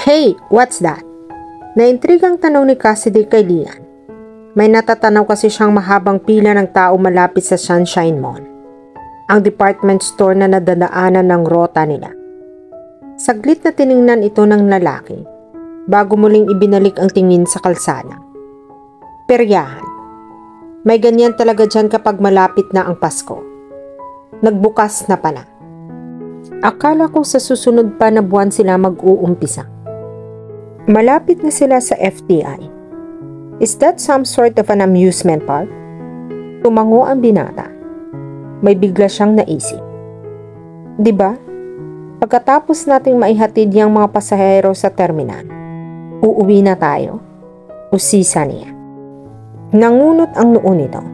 Hey, what's that? Naintrigang tanong ni Cassidy kay Lian. May natatanaw kasi siyang mahabang pila ng tao malapit sa Sunshine Mall, ang department store na nadadaanan ng rota nila. Saglit na tiningnan ito ng lalaki bago muling ibinalik ang tingin sa kalsada. Peryahan. May ganyan talaga dyan kapag malapit na ang Pasko. Nagbukas na pala. Akala ko sa susunod pa na buwan sila mag-uumpisa. Malapit na sila sa FTI. Is that some sort of an amusement park? Tumango ang binata. May bigla siyang naisip. Diba? Pagkatapos nating maihatid yung mga pasahero sa terminal, uuwi na tayo? Usisa niya. Nangunot ang noo nito.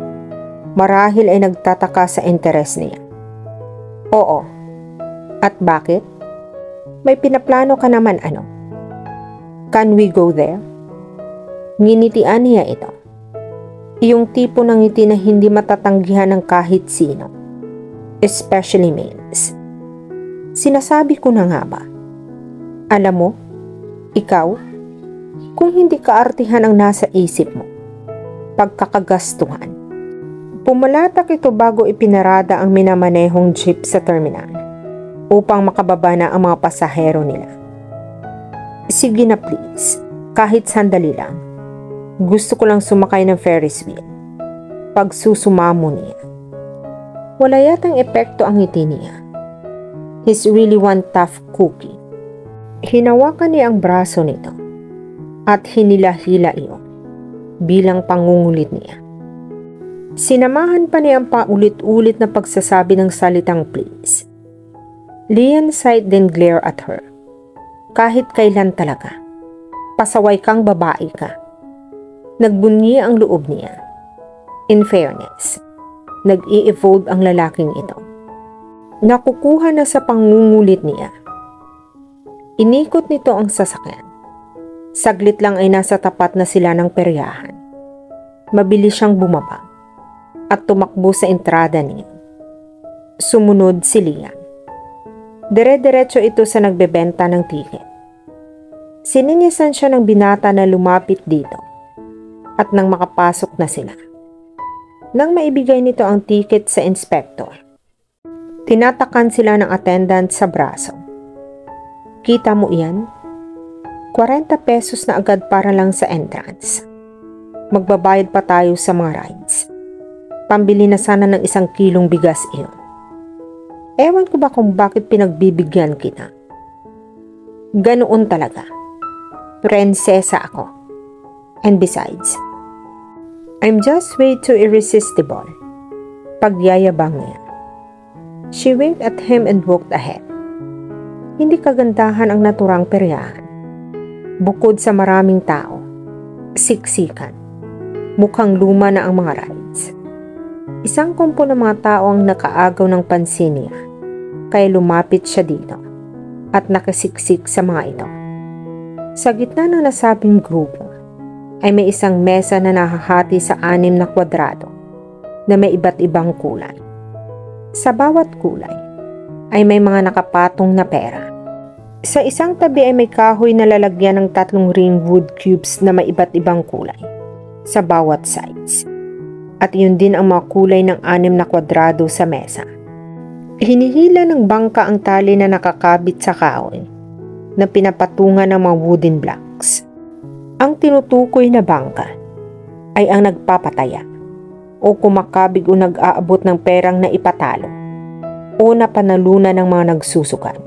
Marahil ay nagtataka sa interes niya. Oo. At bakit? May pinaplano ka naman ano? Can we go there? Nginitian niya ito. Iyong tipo ng ngiti na hindi matatanggihan ng kahit sino. Especially males. Sinasabi ko na nga ba? Alam mo, ikaw, kung hindi kaartihan ang nasa isip mo, pagkakagastuhan. Pumalatak ito bago ipinarada ang minamanehong jeep sa terminal upang makababa na ang mga pasahero nila. Sige na please, kahit sandali lang. Gusto ko lang sumakay ng Ferris wheel. Pagsusumamo niya. Wala yatang epekto ang ngiti niya. He's really one tough cookie. Hinawakan niya ang braso nito at hinila-hila iyon bilang pangungulit niya. Sinamahan pa niya ang paulit-ulit na pagsasabi ng salitang please. Lian sighed then glare at her. Kahit kailan talaga. Pasaway kang babae ka. Nagbunyi ang loob niya. In fairness, nag-i-evolve ang lalaking ito. Nakukuha na sa pangungulit niya. Inikot nito ang sasakyan. Saglit lang ay nasa tapat na sila ng peryahan. Mabilis siyang bumaba at tumakbo sa entrada niya. Sumunod si Lian. Dire-diretso ito sa nagbebenta ng ticket. Sininyasan siya ng binata na lumapit dito. At nang makapasok na sila. Nang maibigay nito ang ticket sa inspector, tinatakan sila ng attendant sa braso. Kita mo iyan? 40 pesos na agad para lang sa entrance. Magbabayad pa tayo sa mga rides. Pambili na sana ng 1 kilong bigas iyon. Ewan ko ba kung bakit pinagbibigyan kita. Ganoon talaga. Prinsesa ako. And besides, I'm just way too irresistible. Pagyayabang niya. She winked at him and walked ahead. Hindi kagandahan ang naturang peryahan. Bukod sa maraming tao, siksikan. Mukhang luma na ang mga rides. Isang kumpo ng mga tao ang nakaagaw ng pansin niya, kaya lumapit siya dito at nakasiksik sa mga ito. Sa gitna ng nasabing grupo, ay may isang mesa na nahahati sa 6 na kwadrado na may iba't ibang kulay. Sa bawat kulay ay may mga nakapatong na pera. Sa isang tabi ay may kahoy na lalagyan ng 3 ring wood cubes na may iba't ibang kulay sa bawat sides. At yun din ang mga kulay ng 6 na kwadrado sa mesa. Hinihila ng bangka ang tali na nakakabit sa kahoy na pinapatungan ng mga wooden blocks. Ang tinutukoy na bangka ay ang nagpapataya o kumakabig o nag-aabot ng perang na ipatalo o napanalunan ng mga nagsusukan.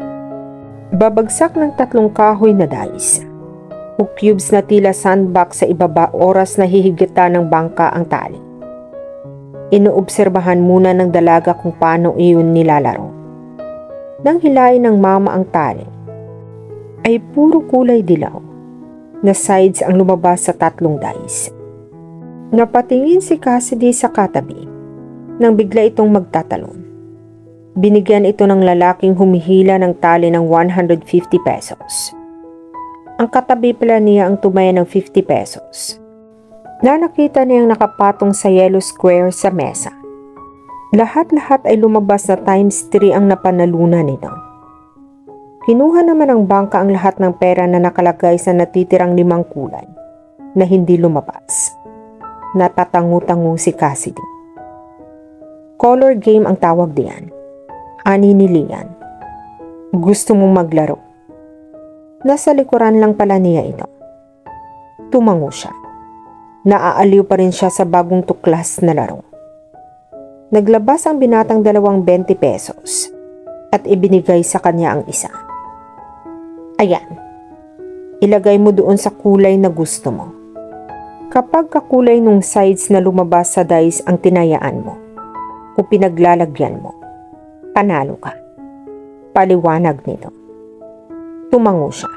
Babagsak ng 3 kahoy na dice o cubes na tila sandbox sa ibaba oras na hihigita ng bangka ang tali. Inoobserbahan muna ng dalaga kung paano iyon nilalaro. Nang hilain ng mama ang tali, ay puro kulay dilaw na sides ang lumabas sa 3 dice. Napatingin si Cassidy sa katabi nang bigla itong magtatalon. Binigyan ito ng lalaking humihila ng tali ng 150 pesos. Ang katabi pala niya ang tumaya ng 50 pesos. Na nakita niyang nakapatong sa yellow square sa mesa. Lahat-lahat ay lumabas na times 3 ang napanalunan nito. Kinuha naman ng bangka ang lahat ng pera na nakalagay sa natitirang 5 kulay na hindi lumabas. Natatangu-tangu si Cassidy. Color game ang tawag diyan. Ani ni Lian. Gusto mong maglaro? Nasa likuran lang pala niya ito. Tumango siya. Naaaliw pa rin siya sa bagong tuklas na laro. Naglabas ang binatang 20 pesos at ibinigay sa kanya ang isa. Ayan, ilagay mo doon sa kulay na gusto mo. Kapag kakulay nung sides na lumabas sa dice ang tinayaan mo o pinaglalagyan mo, panalo ka. Paliwanag nito. Tumango siya.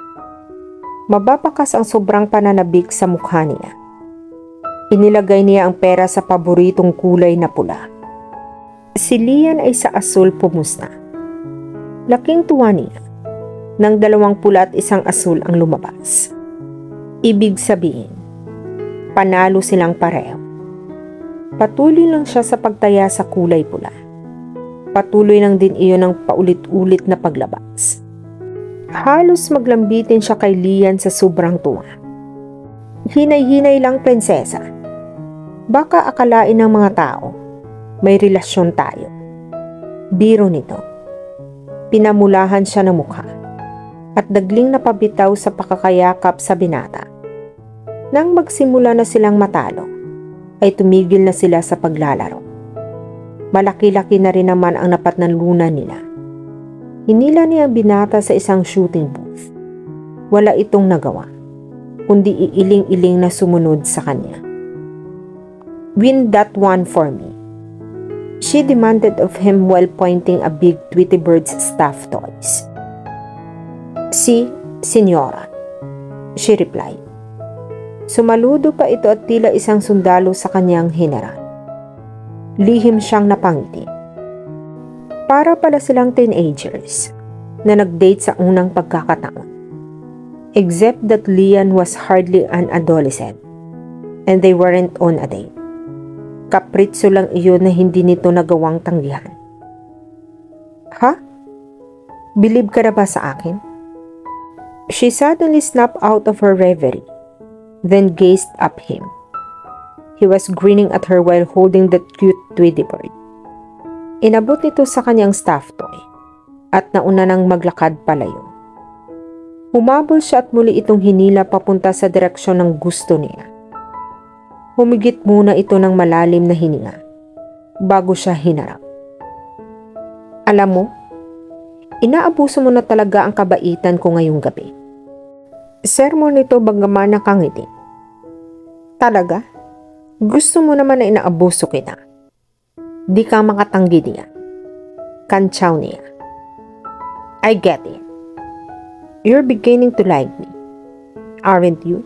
Mababakas ang sobrang pananabik sa mukha niya. Inilagay niya ang pera sa paboritong kulay na pula. Si Lian ay sa asul pumusta. Laking tuwa niya nang 2 pula at 1 asul ang lumabas. Ibig sabihin, panalo silang pareho. Patuloy lang siya sa pagtaya sa kulay pula. Patuloy lang din iyon ang paulit-ulit na paglabas. Halos maglambitin siya kay Lian sa sobrang tuwa. Hinay-hinay lang, prinsesa. Baka akalain ng mga tao, may relasyon tayo. Biro nito. Pinamulahan siya ng mukha at dagling napabitaw sa pakakayakap sa binata. Nang magsimula na silang matalo, ay tumigil na sila sa paglalaro. Malaki-laki na rin naman ang napatnalunan nila. Hinila niya ang binata sa isang shooting booth. Wala itong nagawa, kundi iiling-iling na sumunod sa kanya. Win that one for me, she demanded of him while pointing a big Tweety Bird's stuffed toys. Si, Senyora, she replied. Sumaludo pa ito at tila isang sundalo sa kanyang general. Lihim siyang napangiti. Para pala silang teenagers na nag-date sa unang pagkakataon. Except that Lian was hardly an adolescent and they weren't on a date. Kapritso lang iyon na hindi nito nagawang tanggihan. Ha? Believe ka na ba sa akin? She suddenly snapped out of her reverie, then gazed up him. He was grinning at her while holding the cute Tweety Bird. Inabot nito sa kanyang stuffed toy at nauna nang maglakad palayo. Humabol siya at muli itong hinila papunta sa direksyon ng gusto niya. Humigit muna ito ng malalim na hininga bago siya hinarap. Alam mo, inaabuso mo na talaga ang kabaitan ko ngayong gabi. Sermon nito bagaman nakangiti. Talaga? Gusto mo naman na inaabuso kita? Di ka makatanggi niya. Kantsaw niya. I get it. You're beginning to like me, aren't you?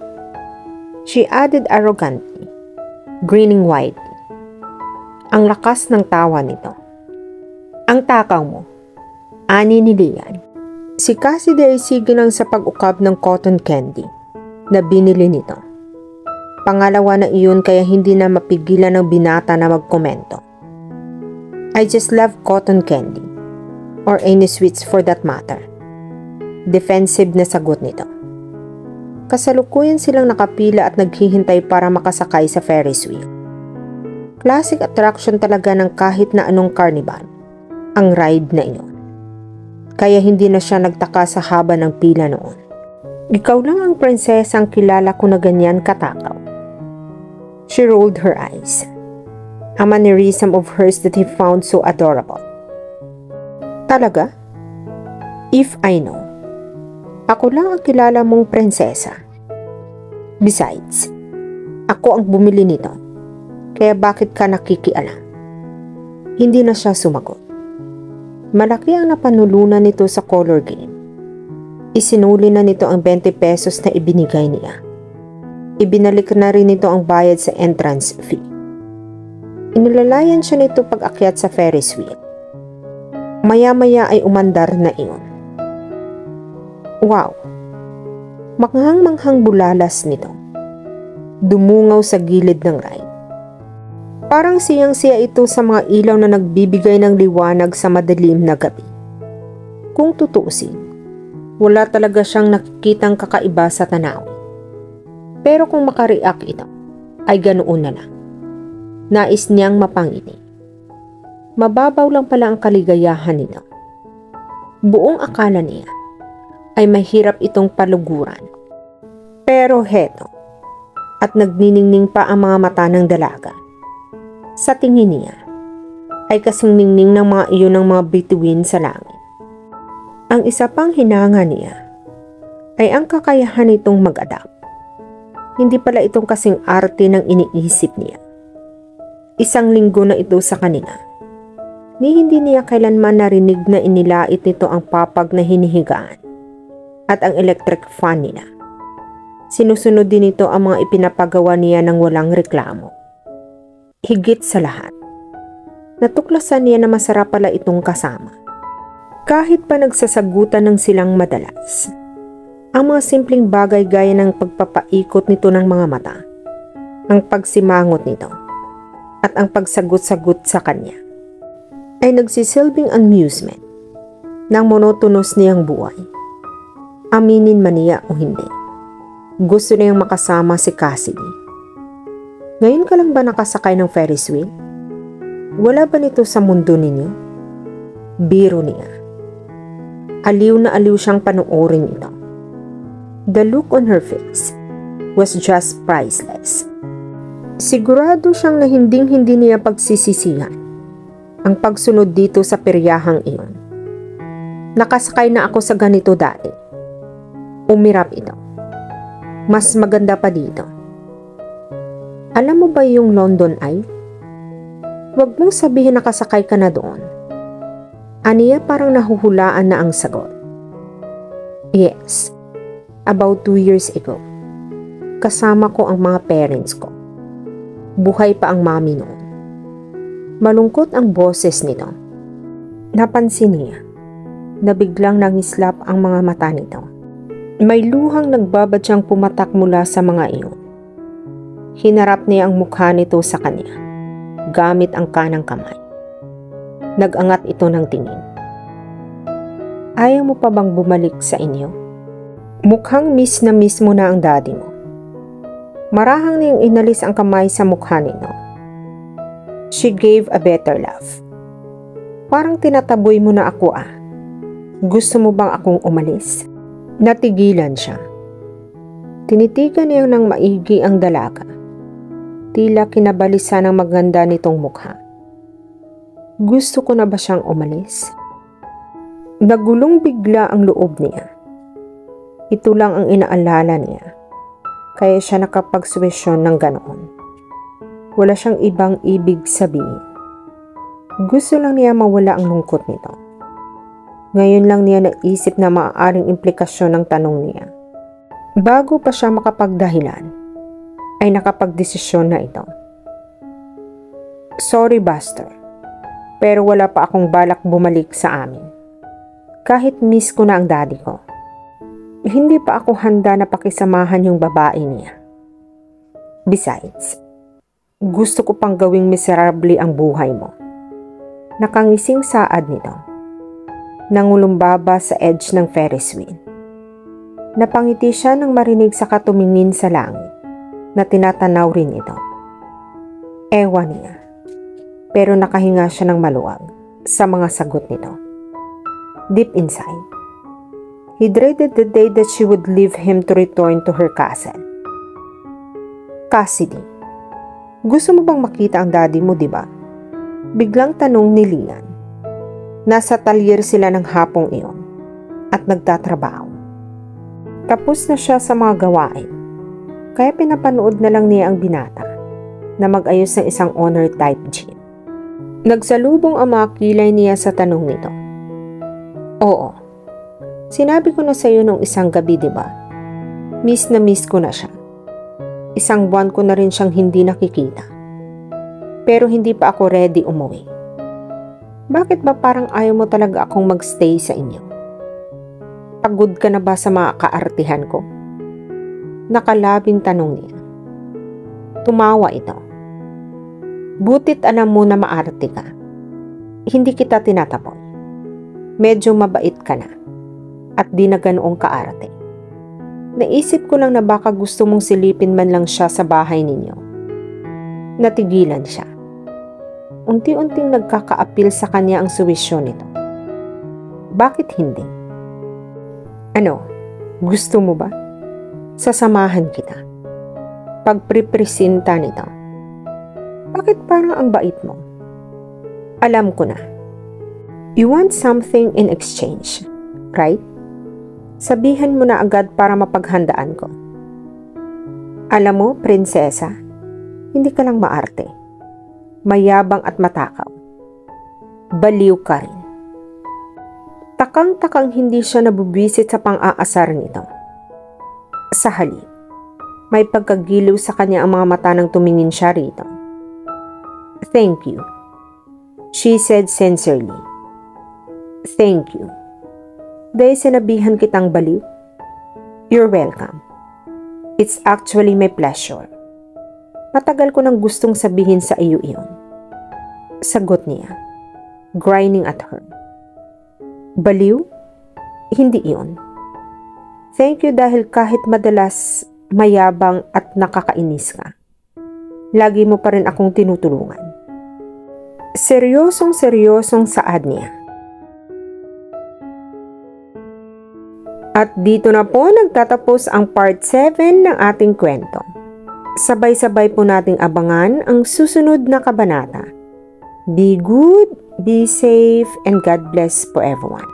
She added arrogantly, grinning widely. Ang lakas ng tawa nito. Ang takaw mo, ani ni Lian. Si Cassidy ay sige lang sa pag-ukab ng cotton candy na binili nito. Pangalawa na iyon kaya hindi na mapigilan ng binata na magkomento. I just love cotton candy, or any sweets for that matter. Defensive na sagot nito. Kasalukuyan silang nakapila at naghihintay para makasakay sa Ferris wheel. Classic attraction talaga ng kahit na anong carnival, ang ride na iyon. Kaya hindi na siya nagtaka sa haba ng pila noon. Ikaw lang ang prinsesang kilala ko na ganyan katakaw. She rolled her eyes. A mannerism of hers that he found so adorable. Talaga? If I know. Ako lang ang kilala mong prinsesa. Besides, ako ang bumili nito. Kaya bakit ka nakikialam? Hindi na siya sumagot. Malaki ang napanulunan nito sa color game. Isinuli na nito ang 20 pesos na ibinigay niya. Ibinalik na rin nito ang bayad sa entrance fee. Inilalayan siya nito pag-akyat sa Ferris wheel. Maya-maya ay umandar na iyon. Wow! Manghang-manghang bulalas nito. Dumungaw sa gilid ng ride. Parang siyang-siya ito sa mga ilaw na nagbibigay ng liwanag sa madilim na gabi. Kung tutuusin, Wala talaga siyang nakikitang kakaiba sa tanaw. Pero kung makareact ito, ay ganoon na lang. Nais niyang mapangiti. Mababaw lang pala ang kaligayahan nito. Buong akala niya ay mahirap itong paluguran. Pero heto, at nagniningning pa ang mga mata ng dalaga. Sa tingin niya, ay kasing ningning ng mga iyon ng mga bituin sa langit. Ang isa pang hinanga niya ay ang kakayahan nitong mag-adapt. Hindi pala itong kasing arte ng iniisip niya. Isang linggo na ito sa kanila. Ni hindi niya kailanman narinig na inilait nito ang papag na hinihigaan at ang electric fan nila. Sinusunod din ito ang mga ipinapagawa niya ng walang reklamo. Higit sa lahat, natuklasan niya na masarap pala itong kasama. Kahit pa nagsasagutan ng silang madalas, ang mga simpleng bagay gaya ng pagpapaikot nito ng mga mata, ang pagsimangot nito, at ang pagsagot-sagot sa kanya, ay nagsisilbing amusement ng monotonous niyang buhay. Aminin man niya o hindi, gusto niyang makasama si Cassidy. Ngayon ka lang ba nakasakay ng Ferris wheel? Wala ba nito sa mundo ninyo? Biro niya. Aliw na aliw siyang panoorin ito. The look on her face was just priceless. Sigurado siyang na hinding-hindi niya pagsisisihan ang pagsunod dito sa peryahang iyon. Nakasakay na ako sa ganito dati. Umirap ito. Mas maganda pa dito. Alam mo ba yung London Eye? Huwag mong sabihin nakasakay ka na doon. Aniya parang nahuhulaan na ang sagot. Yes, about 2 years ago. Kasama ko ang mga parents ko. Buhay pa ang mami noon. Malungkot ang boses nito. Napansin niya na biglang nangislap ang mga mata nito. May luhang nagbabadyang pumatak mula sa mga iyon. Hinarap niya ang mukha nito sa kanya, gamit ang kanang kamay. Nag-angat ito ng tingin. Ayaw mo pa bang bumalik sa inyo? Mukhang miss na miss mo na ang daddy mo. Marahang niyang inalis ang kamay sa mukha nito. She gave a better laugh. Parang tinataboy mo na ako ah. Gusto mo bang akong umalis? Natigilan siya. Tinitigan niya ng maigi ang dalaga. Tila kinabalisa ng maganda nitong mukha. Gusto ko na ba siyang umalis? Nagulong bigla ang loob niya. Ito lang ang inaalala niya. Kaya siya nakapagsuwesyon ng ganoon. Wala siyang ibang ibig sabihin. Gusto lang niya mawala ang lungkot nito. Ngayon lang niya naisip na maaaring implikasyon ng tanong niya. Bago pa siya makapagdahilan, ay nakapagdesisyon na ito. Sorry Buster, pero wala pa akong balak bumalik sa amin. Kahit miss ko na ang daddy ko. Hindi pa ako handa na pakisamahan yung babae niya. Besides, gusto ko pang gawing miserable ang buhay mo. Nakangising saad nito. Nangulumbaba sa edge ng Ferris wheel. Napangiti siya nang marinig sa katumingin sa langit na tinatanaw rin ito. Ewan niya, pero nakahinga siya ng maluwag sa mga sagot nito. Deep inside, he dreaded the day that she would leave him to return to her castle. Cassidy, gusto mo bang makita ang daddy mo, di ba? Biglang tanong ni Lian. Nasa talyer sila ng hapong iyon at nagtatrabaho. Tapos na siya sa mga gawain, kaya pinapanood na lang niya ang binata na mag-ayos ng isang honor type gym. Nagsalubong ang mga kilay niya sa tanong nito. Oo, sinabi ko na sa iyo nung isang gabi, di ba? Miss na miss ko na siya. Isang buwan ko na rin siyang hindi nakikita. Pero hindi pa ako ready umuwi. Bakit ba parang ayaw mo talaga akong magstay sa inyo? Pagod ka na ba sa mga kaartihan ko? Nakalabing tanong niya. Tumawa ito. Butit alam mo na maarte ka. Hindi kita tinatapoy. Medyo mabait ka na. at di na ganoong kaarte. Naisip ko lang na baka gusto mong silipin man lang siya sa bahay ninyo. Natigilan siya. Unti-unting nagkaka-appeal sa kanya ang suwisyon nito. Bakit hindi? Ano, gusto mo ba? Sasamahan kita. Pagpripresenta nito. Bakit parang ang bait mo? Alam ko na. You want something in exchange, right? Sabihan mo na agad para mapaghandaan ko. Alam mo, prinsesa, hindi ka lang maarte. Mayabang at matakaw. Baliw ka rin. Takang-takang hindi siya nabubwisit sa pang-aasar nito. Sa halip, may pagkagiliw sa kanya ang mga mata nang tumingin siya rito. Thank you, she said sincerely. Thank you. Dahil sinabihan kitang baliw? You're welcome. It's actually my pleasure. Matagal ko nang gustong sabihin sa iyo iyon. Sagot niya, grinding at her. Baliw? Hindi iyon. Thank you dahil kahit madalas mayabang at nakakainis ka, lagi mo pa rin akong tinutulungan. Seryosong saad niya. At dito na po nagtatapos ang part 7 ng ating kwento. Sabay-sabay po nating abangan ang susunod na kabanata. Be good, be safe, and God bless po everyone.